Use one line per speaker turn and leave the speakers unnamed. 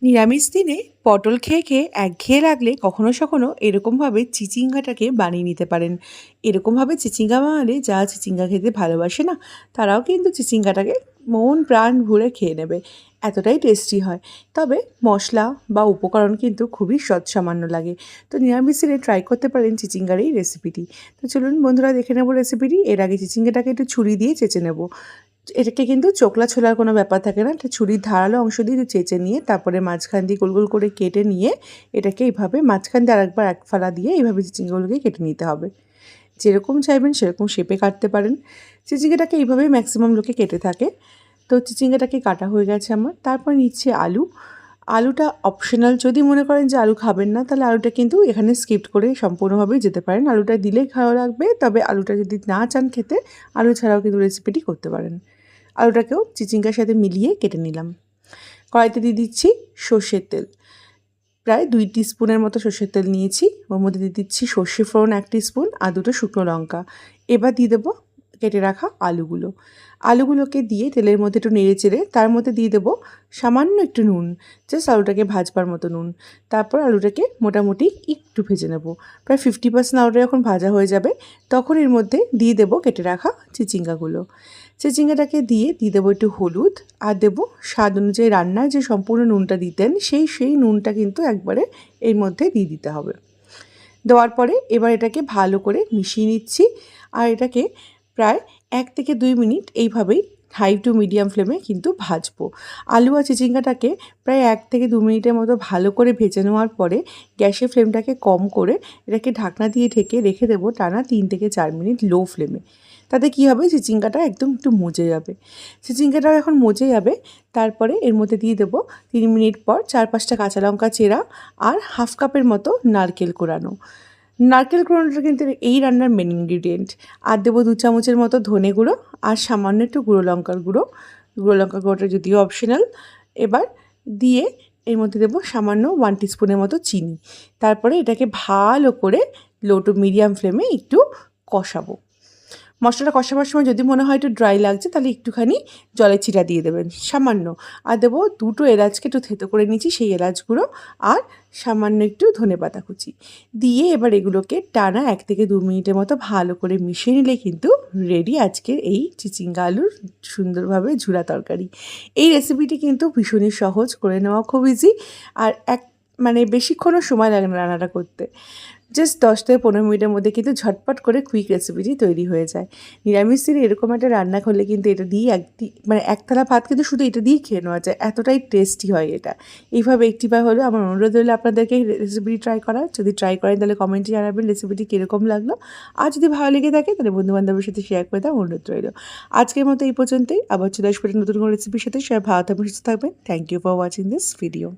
নিরামিষ দিনে পটল খেয়ে খেয়ে একঘেয়ে লাগলে কখনো সখনো এরকমভাবে চিচিঙ্গাটাকে বানিয়ে নিতে পারেন। এরকমভাবে চিচিঙ্গা বানালে যারা চিচিঙ্গা খেতে ভালোবাসে না, তারাও কিন্তু চিচিঙ্গাটাকে মন প্রাণ ভরে খেয়ে নেবে, এতটাই টেস্টি হয়। তবে মশলা বা উপকরণ কিন্তু খুবই সামান্য লাগে। তো নিরামিষ দিনে ট্রাই করতে পারেন চিচিঙ্গার এই রেসিপিটি। তো চলুন বন্ধুরা, দেখে নেবো রেসিপিটি। এর আগে চিচিঙ্গাটাকে একটু ছুরি দিয়ে চেঁচে নেব। এটাকে কিন্তু চোকলা ছোলার কোনো ব্যাপার থাকে না। একটা ছুরির ধারালো অংশ দিয়ে একটু চেঁচে নিয়ে তারপরে মাঝখান দিয়ে গোল গোল করে কেটে নিয়ে এটাকে এইভাবে মাঝখান দিয়ে আরেকবার এক ফালা দিয়ে এইভাবে চিচিঙ্গাগুলোকে কেটে নিতে হবে। যেরকম চাইবেন সেরকম শেপে কাটতে পারেন। চিচিঙ্গাটাকে এইভাবেই ম্যাক্সিমাম লোকে কেটে থাকে। তো চিচিঙ্গাটাকে কাটা হয়ে গেছে আমার। তারপর নিচ্ছি আলু। আলুটা অপশনাল, যদি মনে করেন যে আলু খাবেন না, তাহলে আলুটা কিন্তু এখানে স্কিপ করে সম্পূর্ণভাবেই যেতে পারেন। আলুটা দিলেই ভালো লাগবে, তবে আলুটা যদি না চান খেতে, আলু ছাড়াও কিন্তু রেসিপিটি করতে পারেন। আলুটাকেও চিচিঙ্গার সাথে মিলিয়ে কেটে নিলাম। কড়াইতে দিয়ে দিচ্ছি সর্ষের তেল। প্রায় 2 টিস্পুনের মতো সর্ষের তেল নিয়েছি। ওর মধ্যে দিয়ে দিচ্ছি সর্ষে ফোড়ন 1 টিস্পুন আর 2টো শুকনো লঙ্কা। এবার দিয়ে দেবো কেটে রাখা আলুগুলো। আলুগুলোকে দিয়ে তেলের মধ্যে একটু নেড়ে চেড়ে তার মধ্যে দিয়ে দেবো সামান্য একটু নুন, জাস্ট আলুটাকে ভাজবার মতো নুন। তারপর আলুটাকে মোটামুটি একটু ভেজে নেব। প্রায় 50% আলুটা যখন ভাজা হয়ে যাবে, তখন এর মধ্যে দিয়ে দেবো কেটে রাখা চিচিঙ্গাগুলো। চিচিঙ্গাটাকে দিয়ে দেবো একটু হলুদ, আর দেবো স্বাদ অনুযায়ী রান্নার যে সম্পূর্ণ নুনটা দিতেন, সেই নুনটা কিন্তু একবারে এর মধ্যে দিয়ে দিতে হবে। দেওয়ার পরে এবার এটাকে ভালো করে মিশিয়ে নিচ্ছি। আর এটাকে প্রায় 1 থেকে 2 মিনিট এইভাবেই হাই টু মিডিয়াম ফ্লেমে কিন্তু ভাজবো। আলু আর চিচিঙ্গাটাকে প্রায় 1 থেকে 2 মিনিটের মতো ভালো করে ভেজে নেওয়ার পরে গ্যাসের ফ্লেমটাকে কম করে এটাকে ঢাকনা দিয়ে ঢেকে রেখে দেবো টানা 3 থেকে 4 মিনিট লো ফ্লেমে। তাতে কী হবে, চিচিঙ্গাটা একদম একটু মজে যাবে। চিচিঙ্গাটা এখন মজে যাবে, তারপরে এর মধ্যে দিয়ে দেবো 3 মিনিট পর 4-5টা কাঁচা লঙ্কা চেরা আর হাফ কাপের মতো নারকেল কোড়ানো। নারকেল কোড়ানোটা কিন্তু এই রান্নার মেন ইনগ্রিডিয়েন্ট। আর দেবো 2 চামচের মতো ধনে গুঁড়ো আর সামান্য একটু গুঁড়ো লঙ্কার গুঁড়ো। গুঁড়ো লঙ্কার গুঁড়োটা যদিও অপশনাল। এবার দিয়ে এর মধ্যে দেবো সামান্য 1 টিস্পুনের মতো চিনি। তারপরে এটাকে ভালো করে লো টু মিডিয়াম ফ্লেমে একটু কষাবো। মশলাটা কষাবার সময় যদি মনে হয় একটু ড্রাই লাগছে, তাহলে একটুখানি জলের ছিটা দিয়ে দেবেন সামান্য। আর দেবো 2টো এলাচকে একটু থেতো করে নিচ্ছি, সেই এলাচগুলো আর সামান্য একটু ধনেপাতা কুচি দিয়ে এবার এগুলোকে টানা 1 থেকে 2 মিনিটের মতো ভালো করে মিশিয়ে নিলে কিন্তু রেডি আজকের এই চিচিঙ্গা আলুর সুন্দরভাবে ঝুরা তরকারি। এই রেসিপিটি কিন্তু ভীষণই সহজ, করে নেওয়া খুব ইজি, আর বেশিক্ষণও সময় লাগে না রান্নাটা করতে। জাস্ট 10 থেকে 15 মিনিটের মধ্যে কিন্তু ঝটপট করে কুইক রেসিপিটি তৈরি হয়ে যায়। নিরামিষ দিনে এরকম একটা রান্না করলে কিন্তু এটা দিয়ে এক থালা ভাত কিন্তু শুধু এটা দিয়েই খেয়ে নেওয়া যায়, এতটাই টেস্টি হয় এটা। এইভাবে একটিবার হলেও আমার অনুরোধ হলো আপনাদেরকে রেসিপিটি ট্রাই করার। যদি ট্রাই করেন তাহলে কমেন্টে জানাবেন রেসিপিটি কীরকম লাগলো। আর যদি ভালো লেগে থাকে তাহলে বন্ধুবান্ধবের সাথে শেয়ার করে দেওয়ার অনুরোধ রইল। আজকের মতো এই পর্যন্তই। আবার চলে আসবো নতুন কোনো রেসিপির সাথে। সবাই ভালো থাকবেন, সুস্থ থাকবেন। Thank you for watching this video.